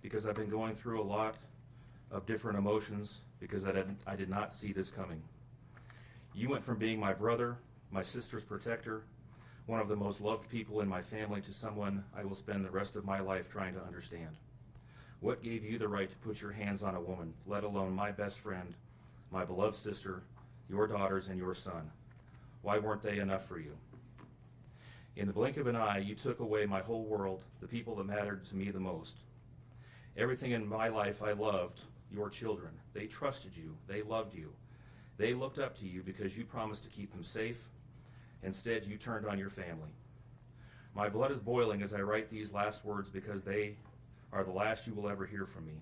because I've been going through a lot of different emotions because I did not see this coming. You went from being my brother, my sister's protector, one of the most loved people in my family, to someone I will spend the rest of my life trying to understand. What gave you the right to put your hands on a woman, let alone my best friend, my beloved sister, your daughters, and your son? Why weren't they enough for you? In the blink of an eye, you took away my whole world, the people that mattered to me the most. Everything in my life I loved, your children. They trusted you. They loved you. They looked up to you because you promised to keep them safe. Instead, you turned on your family. My blood is boiling as I write these last words because they are the last you will ever hear from me.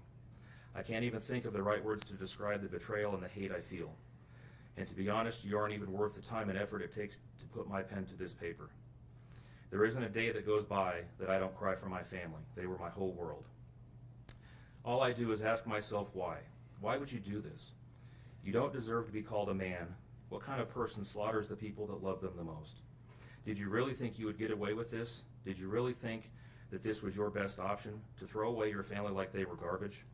I can't even think of the right words to describe the betrayal and the hate I feel. And to be honest, you aren't even worth the time and effort it takes to put my pen to this paper. There isn't a day that goes by that I don't cry for my family. They were my whole world. All I do is ask myself why. Why would you do this? You don't deserve to be called a man. What kind of person slaughters the people that love them the most? Did you really think you would get away with this? Did you really think that this was your best option, to throw away your family like they were garbage?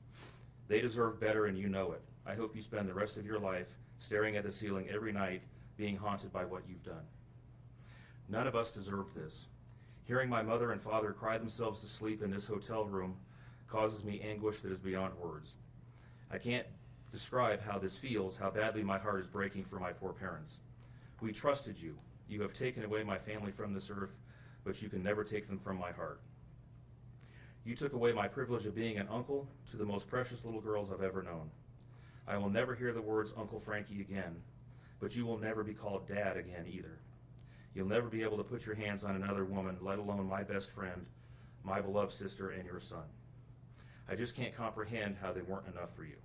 They deserve better, and you know it. I hope you spend the rest of your life staring at the ceiling every night, being haunted by what you've done. None of us deserved this. Hearing my mother and father cry themselves to sleep in this hotel room causes me anguish that is beyond words. I can't describe how this feels, how badly my heart is breaking for my poor parents. We trusted you. You have taken away my family from this earth, but you can never take them from my heart. You took away my privilege of being an uncle to the most precious little girls I've ever known. I will never hear the words Uncle Frankie again, but you will never be called Dad again either. You'll never be able to put your hands on another woman, let alone my best friend, my beloved sister, and your son. I just can't comprehend how they weren't enough for you.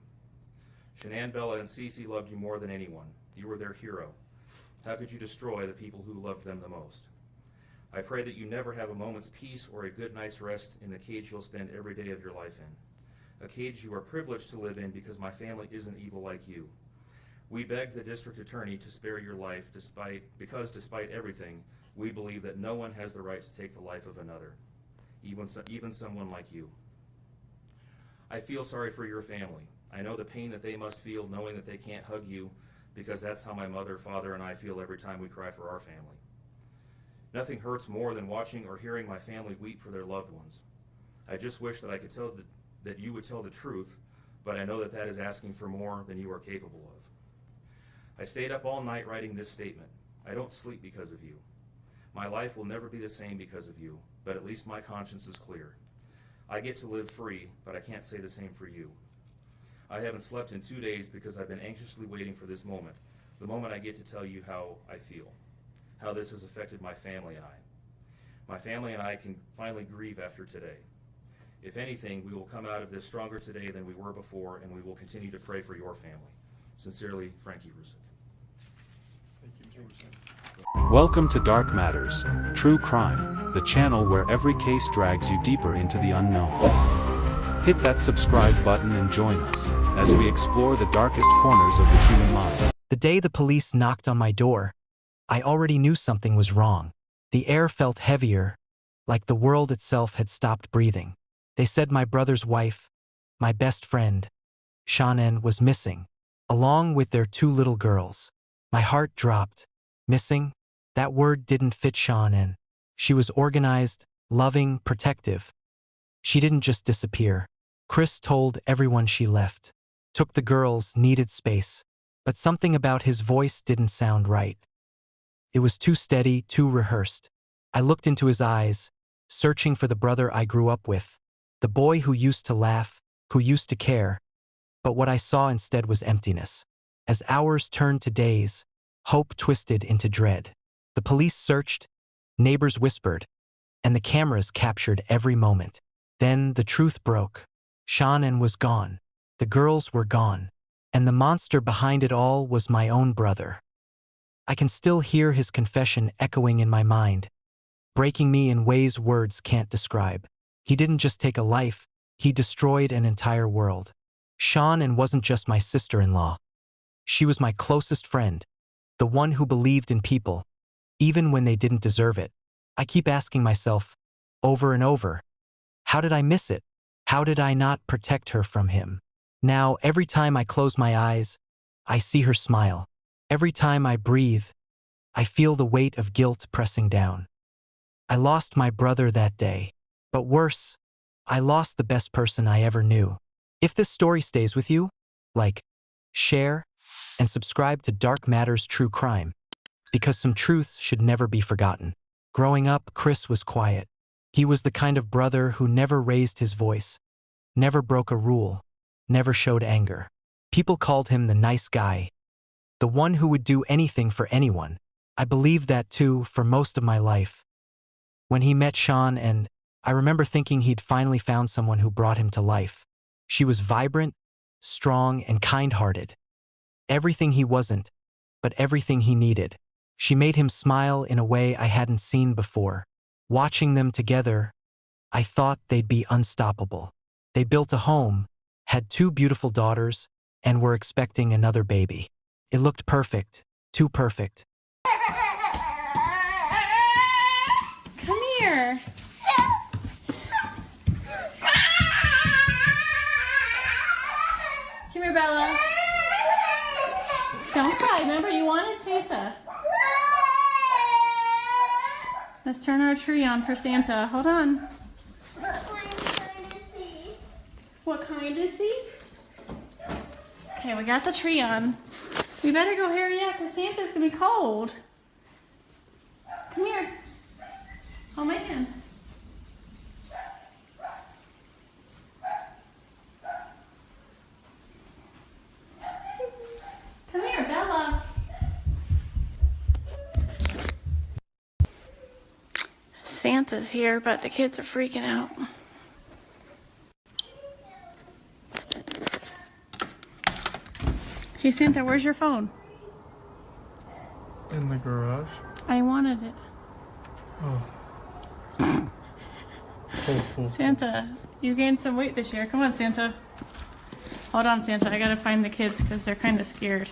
Shanann, Bella, and Cece loved you more than anyone. You were their hero. How could you destroy the people who loved them the most? I pray that you never have a moment's peace or a good night's rest in the cage you'll spend every day of your life in. A cage you are privileged to live in because my family isn't evil like you. We begged the district attorney to spare your life because despite everything, we believe that no one has the right to take the life of another, even someone like you. I feel sorry for your family. I know the pain that they must feel knowing that they can't hug you, because that's how my mother, father, and I feel every time we cry for our family. Nothing hurts more than watching or hearing my family weep for their loved ones. I just wish that I could tell that you would tell the truth, but I know that that is asking for more than you are capable of. I stayed up all night writing this statement. I don't sleep because of you. My life will never be the same because of you, but at least my conscience is clear. I get to live free, but I can't say the same for you. I haven't slept in 2 days because I've been anxiously waiting for this moment, the moment I get to tell you how I feel, how this has affected my family and I. My family and I can finally grieve after today. If anything, we will come out of this stronger today than we were before, and we will continue to pray for your family. Sincerely, Frankie Rusick. Welcome to Dark Matters, True Crime, the channel where every case drags you deeper into the unknown. Hit that subscribe button and join us as we explore the darkest corners of the human mind. The day the police knocked on my door, I already knew something was wrong. The air felt heavier, like the world itself had stopped breathing. They said my brother's wife, my best friend, Shanann, was missing, along with their 2 little girls. My heart dropped. Missing? That word didn't fit Shanann. She was organized, loving, protective. She didn't just disappear. Chris told everyone she left. Took the girls, needed space. But something about his voice didn't sound right. It was too steady, too rehearsed. I looked into his eyes, searching for the brother I grew up with. The boy who used to laugh, who used to care. But what I saw instead was emptiness. As hours turned to days, hope twisted into dread. The police searched, neighbors whispered, and the cameras captured every moment. Then the truth broke. Shanann was gone. The girls were gone. And the monster behind it all was my own brother. I can still hear his confession echoing in my mind, breaking me in ways words can't describe. He didn't just take a life, he destroyed an entire world. Shanann wasn't just my sister-in-law. She was my closest friend, the one who believed in people, even when they didn't deserve it. I keep asking myself, over and over, how did I miss it? How did I not protect her from him? Now, every time I close my eyes, I see her smile. Every time I breathe, I feel the weight of guilt pressing down. I lost my brother that day. But worse, I lost the best person I ever knew. If this story stays with you, like, share, and subscribe to Dark Matters True Crime, because some truths should never be forgotten. Growing up, Chris was quiet. He was the kind of brother who never raised his voice, never broke a rule, never showed anger. People called him the nice guy, the one who would do anything for anyone. I believed that too for most of my life. When he met Shanann, and I remember thinking he'd finally found someone who brought him to life. She was vibrant, strong, and kind-hearted. Everything he wasn't, but everything he needed. She made him smile in a way I hadn't seen before. Watching them together, I thought they'd be unstoppable. They built a home, had 2 beautiful daughters, and were expecting another baby. It looked perfect, too perfect. Come here. Come here, Bella. Don't cry. Remember, you wanted Santa. Let's turn our tree on for Santa. Hold on. What kind is he? Okay, we got the tree on. We better go hurry up because Santa's going to be cold. Come here. Hold my hand. Come here, Bella. Santa's here, but the kids are freaking out. Hey, Santa, where's your phone? In the garage? I wanted it. Oh. Santa, you gained some weight this year. Come on, Santa. Hold on, Santa. I gotta find the kids because they're kind of scared.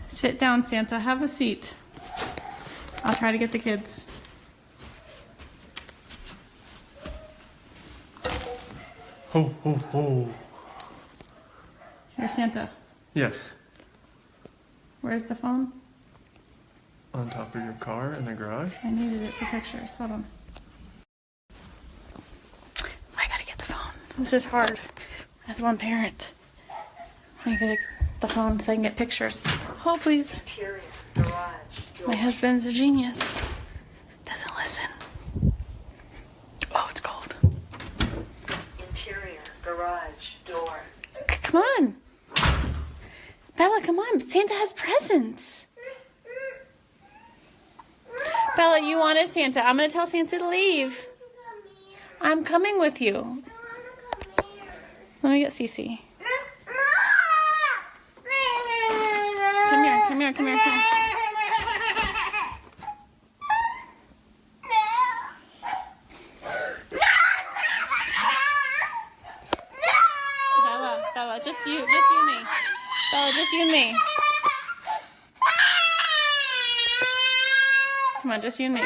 Sit down, Santa. Have a seat. I'll try to get the kids. Ho, ho, ho. Here, Santa. Yes. Where's the phone? On top of your car in the garage? I needed it for pictures. Hold on. I gotta get the phone. This is hard. As one parent. I gotta get the phone so I can get pictures. Hold, please. My husband's a genius. Doesn't listen. Oh, it's cold. Interior garage door. Come on. Bella, come on. Santa has presents. Bella, you wanted Santa. I'm going to tell Santa to leave. I'm coming with you. Let me get Cece. Come here, come here, come here, come here. Bella, just you and me. Bella, just you and me. Come on, just you and me.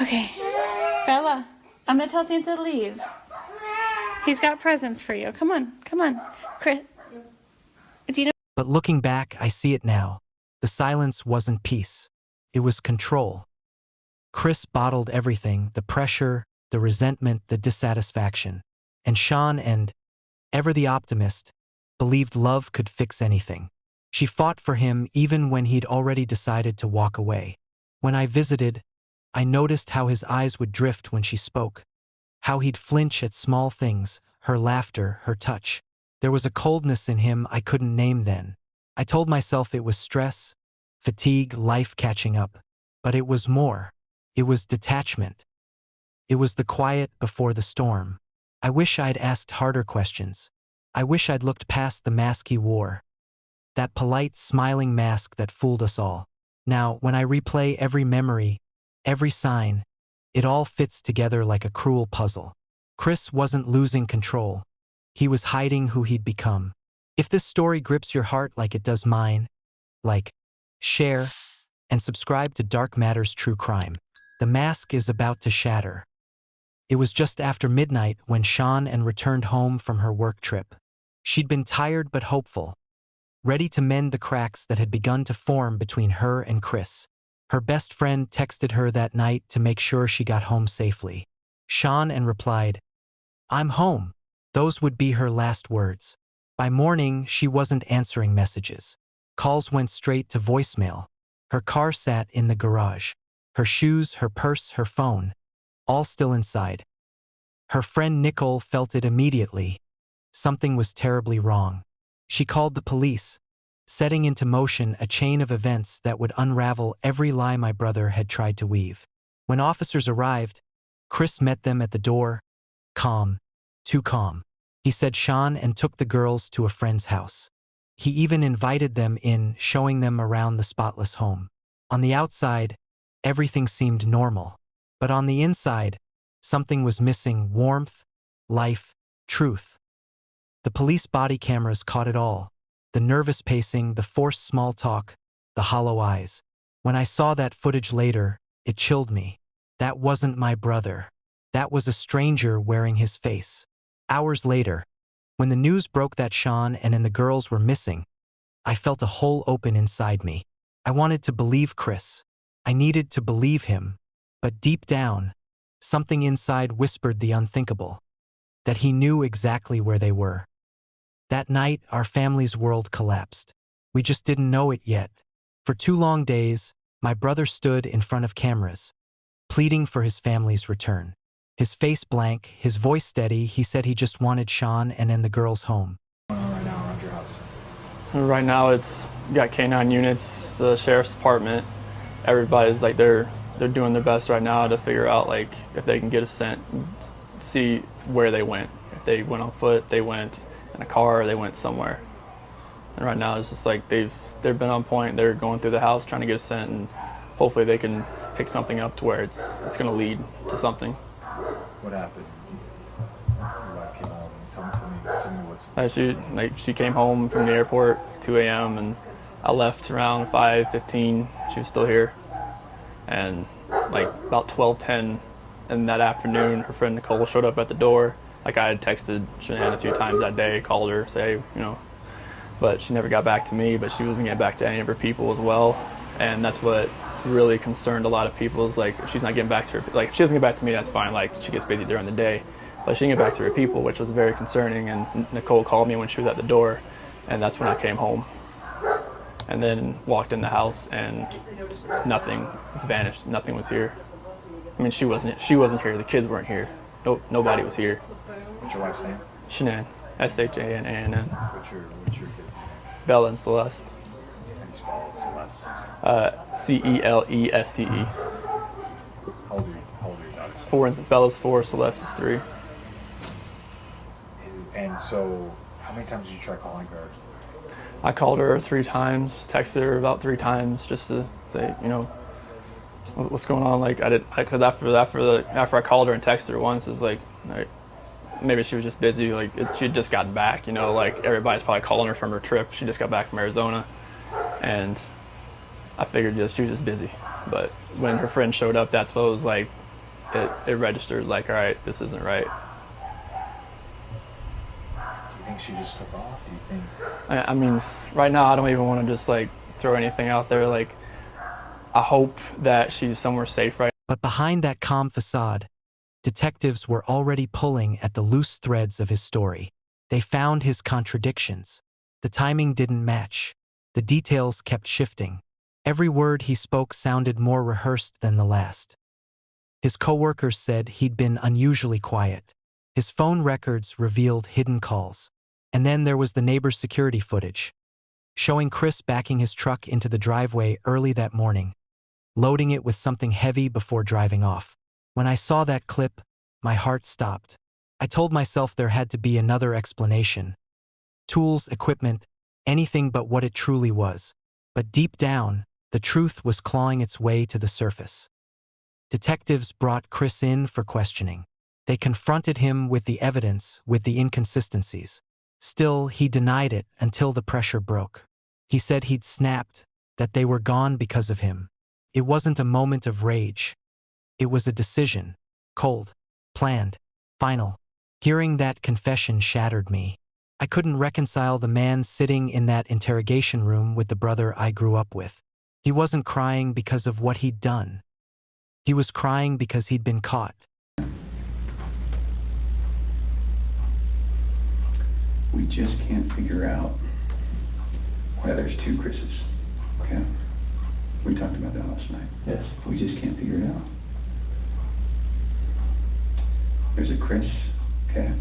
Okay. Bella, I'm going to tell Santa to leave. He's got presents for you. Come on, come on. Chris, do you know? But looking back, I see it now. The silence wasn't peace. It was control. Chris bottled everything, the pressure, the resentment, the dissatisfaction. And Shanann, and ever the optimist, believed love could fix anything. She fought for him even when he'd already decided to walk away. When I visited, I noticed how his eyes would drift when she spoke, how he'd flinch at small things, her laughter, her touch. There was a coldness in him I couldn't name then. I told myself it was stress, fatigue, life catching up. But it was more. It was detachment. It was the quiet before the storm. I wish I'd asked harder questions. I wish I'd looked past the mask he wore. That polite, smiling mask that fooled us all. Now, when I replay every memory, every sign, it all fits together like a cruel puzzle. Chris wasn't losing control. He was hiding who he'd become. If this story grips your heart like it does mine, like, share, and subscribe to Dark Matters True Crime. The mask is about to shatter. It was just after midnight when Shanann returned home from her work trip. She'd been tired but hopeful, ready to mend the cracks that had begun to form between her and Chris. Her best friend texted her that night to make sure she got home safely. Shanann replied, "I'm home." Those would be her last words. By morning, she wasn't answering messages. Calls went straight to voicemail. Her car sat in the garage. Her shoes, her purse, her phone, all still inside. Her friend Nicole felt it immediately. Something was terribly wrong. She called the police, setting into motion a chain of events that would unravel every lie my brother had tried to weave. When officers arrived, Chris met them at the door, calm, too calm. He said Shanann and took the girls to a friend's house. He even invited them in, showing them around the spotless home. On the outside, everything seemed normal. But on the inside, something was missing: warmth, life, truth. The police body cameras caught it all. The nervous pacing, the forced small talk, the hollow eyes. When I saw that footage later, it chilled me. That wasn't my brother. That was a stranger wearing his face. Hours later, when the news broke that Shanann and the girls were missing, I felt a hole open inside me. I wanted to believe Chris. I needed to believe him. But deep down, something inside whispered the unthinkable, that he knew exactly where they were. That night, our family's world collapsed. We just didn't know it yet. For 2 long days, my brother stood in front of cameras, pleading for his family's return. His face blank, his voice steady. He said he just wanted Shanann and the girls home. Right now around your house? Right now it's got K9 units, the sheriff's department. Everybody's like they're doing their best right now to figure out like if they can get a scent, see where they went. If they went on foot, they went in a car, they went somewhere. And right now it's just like they've been on point. They're going through the house trying to get a scent, and hopefully they can pick something up to where it's going to lead to something. What happened? Your wife came home. Tell me what's. She came home from the airport 2 a.m. and I left around 5:15. She was still here, and like about 12:10 in that afternoon, her friend Nicole showed up at the door. Like I had texted Shanann a few times that day, called her, say but she never got back to me. But she wasn't getting back to any of her people as well, and that's what really concerned a lot of people. Is like if she's not getting back to her, like if she doesn't get back to me, that's fine. Like she gets busy during the day, but she didn't get back to her people, which was very concerning. And Nicole called me when she was at the door, and that's when I came home, and then walked in the house, and nothing was vanished. Nothing was here. I mean, she wasn't here. The kids weren't here. Nobody was here. What's your wife's name? Shanann, Shanann. What's your kids? Bella and Celeste. How do you spell Celeste? Celeste. How old are your daughters? 4. Bella's 4. Celeste is 3. And so, how many times did you try calling her? I called her 3 times, texted her about 3 times just to say, what's going on. Like because after I called her and texted her once, it's like maybe she was just busy. Like she had just gotten back. Like everybody's probably calling her from her trip. She just got back from Arizona, and I figured she was just busy. But when her friend showed up, that's what it was like. It registered like, all right, this isn't right. Do you think she just took off? Do you think? I mean, right now I don't even want to just like throw anything out there. Like I hope that she's somewhere safe right. But behind that calm facade, detectives were already pulling at the loose threads of his story. They found his contradictions. The timing didn't match. The details kept shifting. Every word he spoke sounded more rehearsed than the last. His coworkers said he'd been unusually quiet. His phone records revealed hidden calls. And then there was the neighbor's security footage, showing Chris backing his truck into the driveway early that morning, loading it with something heavy before driving off. When I saw that clip, my heart stopped. I told myself there had to be another explanation. Tools, equipment, anything but what it truly was. But deep down, the truth was clawing its way to the surface. Detectives brought Chris in for questioning. They confronted him with the evidence, with the inconsistencies. Still, he denied it until the pressure broke. He said he'd snapped, that they were gone because of him. It wasn't a moment of rage. It was a decision. Cold, planned, final. Hearing that confession shattered me. I couldn't reconcile the man sitting in that interrogation room with the brother I grew up with. He wasn't crying because of what he'd done. He was crying because he'd been caught. We just can't figure out why there's two Chris's, okay? We talked about that last night. Yes. We just can't figure it out. There's a Chris, okay?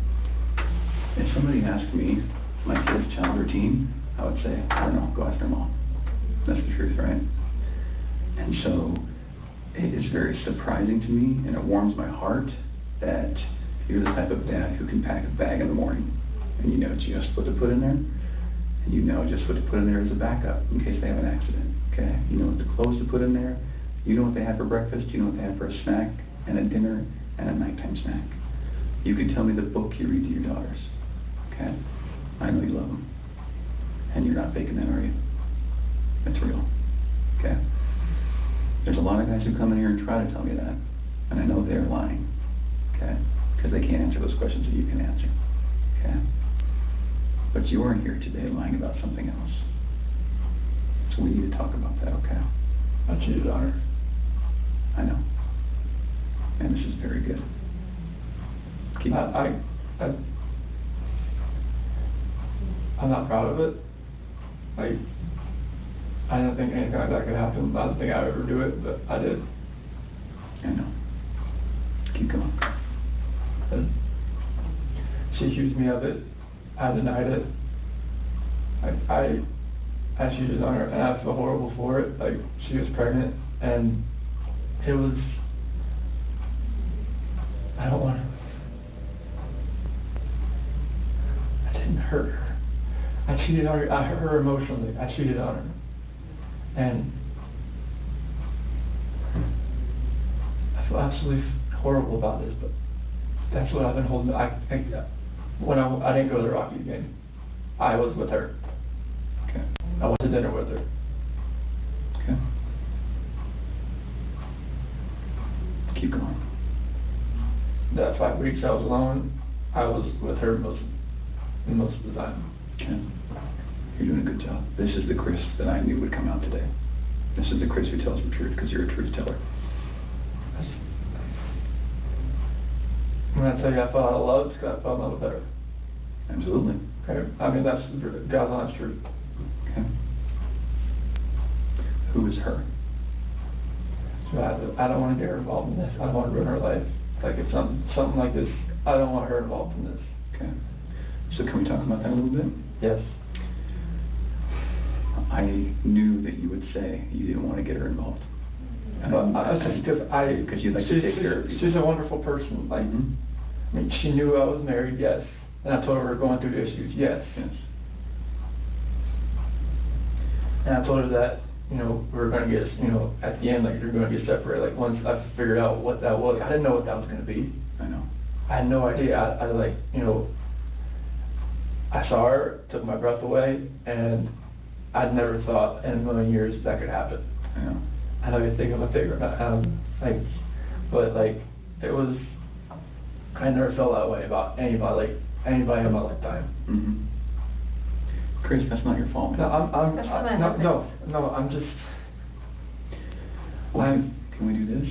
If somebody asked me my kid's child routine, I would say, I don't know, go ask their mom. That's the truth, right? And so it is very surprising to me, and it warms my heart that you're the type of dad who can pack a bag in the morning and you know just what to put in there, and you know just what to put in there as a backup in case they have an accident, okay? You know what the clothes to put in there, you know what they have for breakfast, you know what they have for a snack and a dinner and a nighttime snack. You can tell me the book you read to your daughters, okay? I know you love them, and you're not faking that, are you? That's real, okay? There's a lot of guys who come in here and try to tell me that, and I know they're lying, okay? Because they can't answer those questions that you can answer, okay? But you are here today lying about something else. So we need to talk about that, okay? I cheated on her. I know. And this is very good. Keep I'm not proud of it. Like, I didn't think anything like that could happen. I didn't think I'd ever do it, but I did. I know. Keep going. And she accused me of it. I denied it. I cheated on her, and I feel horrible for it. Like, she was pregnant, and it was, I don't want to, I didn't hurt her. I cheated on her. I hurt her emotionally. I cheated on her. And I feel absolutely horrible about this, but that's what I've been holding. When I didn't go to the Rocky game, I was with her. Okay. I went to dinner with her. Okay. Keep going. That 5 weeks I was alone, I was with her most of the time. Okay. You're doing a good job. This is the Chris that I knew would come out today. This is the Chris who tells the truth, because you're a truth teller. When I tell you I fell out of love, it's because I fell in love with her. Absolutely. Okay? I mean, that's God's honest truth. Okay. Who is her? So I don't want to get her involved in this. I don't want to ruin her life. Like, if something like this, I don't want her involved in this. Okay. So can we talk about that a little bit? Yes. I knew that you would say you didn't want to get her involved. But just because you'd like to take care of people. She's a wonderful person. Like, Mhm. I mean, she knew I was married, yes. And I told her we were going through issues, yes. Yes. And I told her that, we were going to get, at the end, like, you're going to get separated. Like, once I figured out what that was, I didn't know what that was going to be. I know. I had no idea. I saw her, took my breath away, and I'd never thought in a million years that could happen. I know. I know you're thinking of a figure, but it was, I never felt that way about anybody in my lifetime. Mm-hmm. Chris, that's not your fault, man. No, I'm just, Can we do this?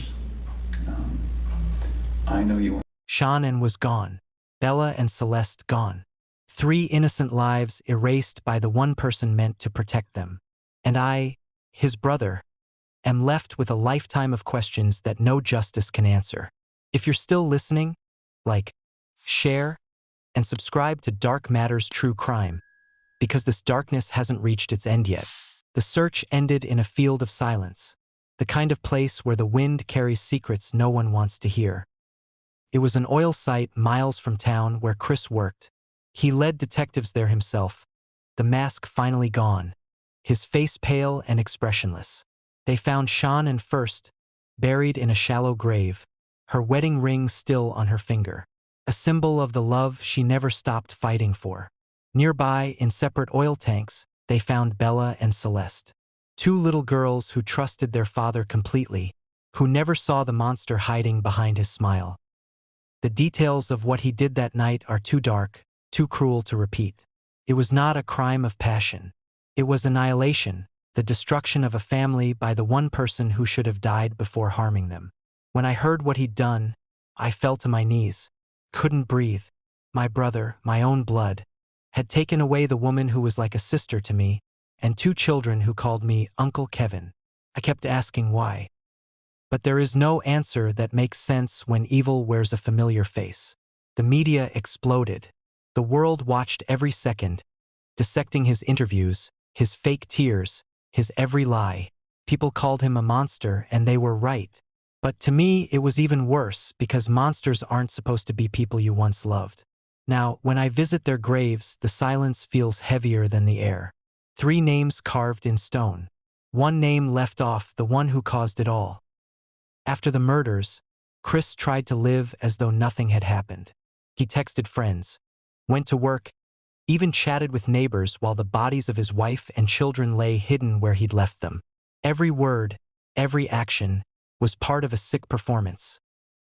I know you want. Shanann was gone. Bella and Celeste gone. 3 innocent lives erased by the one person meant to protect them. And I, his brother, am left with a lifetime of questions that no justice can answer. If you're still listening, like, share, and subscribe to Dark Matters True Crime, because this darkness hasn't reached its end yet. The search ended in a field of silence, the kind of place where the wind carries secrets no one wants to hear. It was an oil site miles from town where Chris worked. He led detectives there himself, the mask finally gone, his face pale and expressionless. They found Shanann first, buried in a shallow grave, her wedding ring still on her finger, a symbol of the love she never stopped fighting for. Nearby, in separate oil tanks, they found Bella and Celeste. 2 little girls who trusted their father completely, who never saw the monster hiding behind his smile. The details of what he did that night are too dark, too cruel to repeat. It was not a crime of passion. It was annihilation, the destruction of a family by the one person who should have died before harming them. When I heard what he'd done, I fell to my knees, couldn't breathe. My brother, my own blood, had taken away the woman who was like a sister to me, and 2 children who called me Uncle Kevin. I kept asking why. But there is no answer that makes sense when evil wears a familiar face. The media exploded. The world watched every second, dissecting his interviews, his fake tears, his every lie. People called him a monster, and they were right. But to me, it was even worse because monsters aren't supposed to be people you once loved. Now, when I visit their graves, the silence feels heavier than the air. 3 names carved in stone. 1 name left off, the one who caused it all. After the murders, Chris tried to live as though nothing had happened. He texted friends, went to work, even chatted with neighbors while the bodies of his wife and children lay hidden where he'd left them. Every word, every action, was part of a sick performance.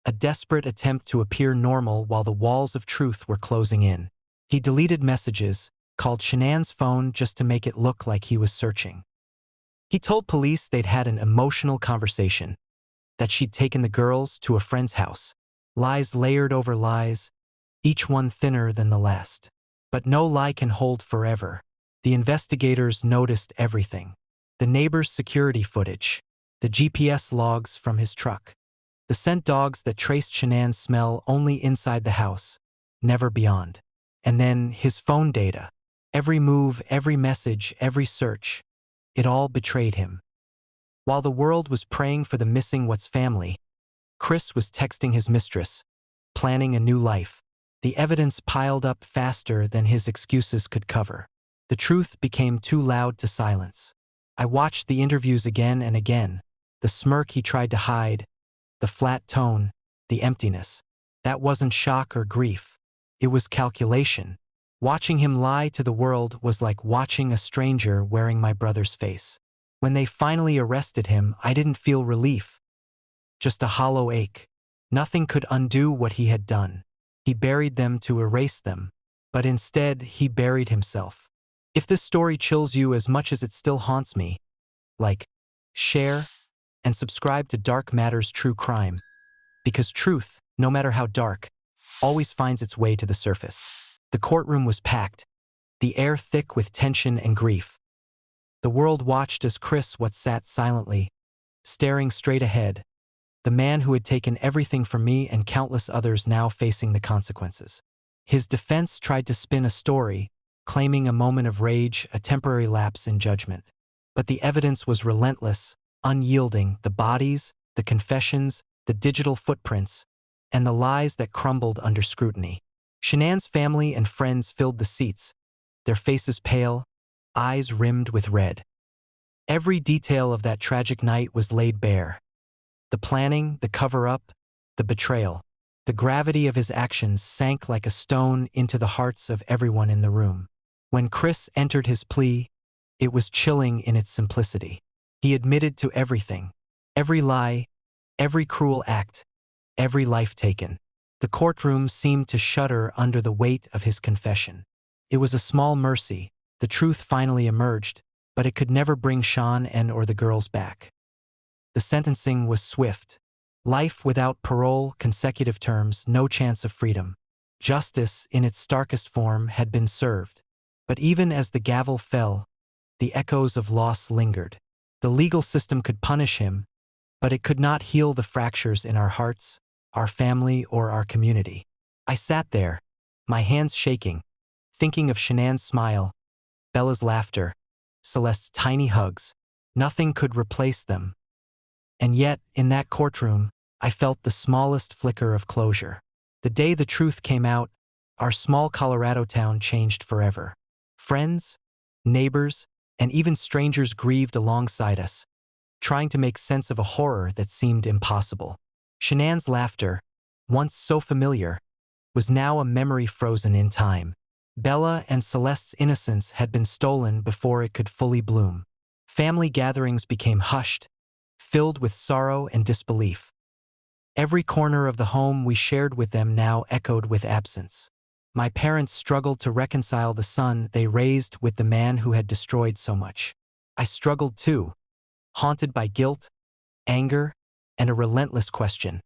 A desperate attempt to appear normal while the walls of truth were closing in. He deleted messages, called Shanann's phone just to make it look like he was searching. He told police they'd had an emotional conversation, that she'd taken the girls to a friend's house. Lies layered over lies, each one thinner than the last. But no lie can hold forever. The investigators noticed everything. The neighbor's security footage, the GPS logs from his truck, the scent dogs that traced Shanann's smell only inside the house, never beyond. And then his phone data. Every move, every message, every search. It all betrayed him. While the world was praying for the missing Watts family, Chris was texting his mistress, planning a new life. The evidence piled up faster than his excuses could cover. The truth became too loud to silence. I watched the interviews again and again. The smirk he tried to hide, the flat tone, the emptiness. That wasn't shock or grief. It was calculation. Watching him lie to the world was like watching a stranger wearing my brother's face. When they finally arrested him, I didn't feel relief. Just a hollow ache. Nothing could undo what he had done. He buried them to erase them, but instead he buried himself. If this story chills you as much as it still haunts me, like, share, and subscribe to Dark Matters True Crime, because truth, no matter how dark, always finds its way to the surface. The courtroom was packed, the air thick with tension and grief. The world watched as Chris Watts sat silently, staring straight ahead, the man who had taken everything from me and countless others now facing the consequences. His defense tried to spin a story, claiming a moment of rage, a temporary lapse in judgment. But the evidence was relentless, unyielding, the bodies, the confessions, the digital footprints, and the lies that crumbled under scrutiny. Shanann's family and friends filled the seats, their faces pale, eyes rimmed with red. Every detail of that tragic night was laid bare. The planning, the cover-up, the betrayal. The gravity of his actions sank like a stone into the hearts of everyone in the room. When Chris entered his plea, it was chilling in its simplicity. He admitted to everything, every lie, every cruel act, every life taken. The courtroom seemed to shudder under the weight of his confession. It was a small mercy. The truth finally emerged, but it could never bring Shanann or the girls back. The sentencing was swift. Life without parole, consecutive terms, no chance of freedom. Justice, in its starkest form, had been served. But even as the gavel fell, the echoes of loss lingered. The legal system could punish him, but it could not heal the fractures in our hearts, our family, or our community. I sat there, my hands shaking, thinking of Shanann's smile, Bella's laughter, Celeste's tiny hugs. Nothing could replace them. And yet, in that courtroom, I felt the smallest flicker of closure. The day the truth came out, our small Colorado town changed forever. Friends, neighbors, and even strangers grieved alongside us, trying to make sense of a horror that seemed impossible. Shanann's laughter, once so familiar, was now a memory frozen in time. Bella and Celeste's innocence had been stolen before it could fully bloom. Family gatherings became hushed, filled with sorrow and disbelief. Every corner of the home we shared with them now echoed with absence. My parents struggled to reconcile the son they raised with the man who had destroyed so much. I struggled too, haunted by guilt, anger, and a relentless question.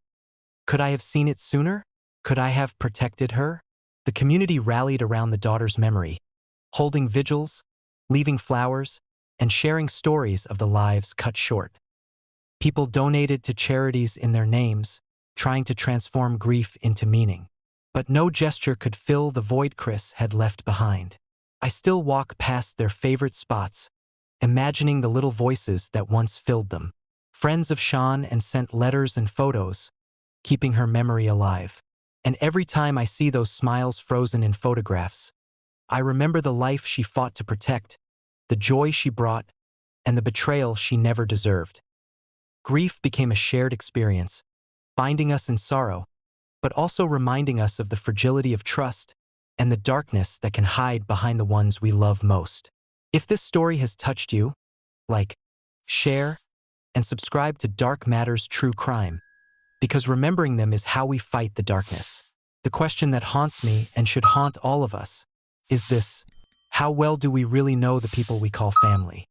Could I have seen it sooner? Could I have protected her? The community rallied around the daughter's memory, holding vigils, leaving flowers, and sharing stories of the lives cut short. People donated to charities in their names, trying to transform grief into meaning. But no gesture could fill the void Chris had left behind. I still walk past their favorite spots, imagining the little voices that once filled them. Friends of Shanann and sent letters and photos, keeping her memory alive. And every time I see those smiles frozen in photographs, I remember the life she fought to protect, the joy she brought, and the betrayal she never deserved. Grief became a shared experience, binding us in sorrow, but also reminding us of the fragility of trust and the darkness that can hide behind the ones we love most. If this story has touched you, like, share, and subscribe to Dark Matters True Crime, because remembering them is how we fight the darkness. The question that haunts me and should haunt all of us is this: how well do we really know the people we call family?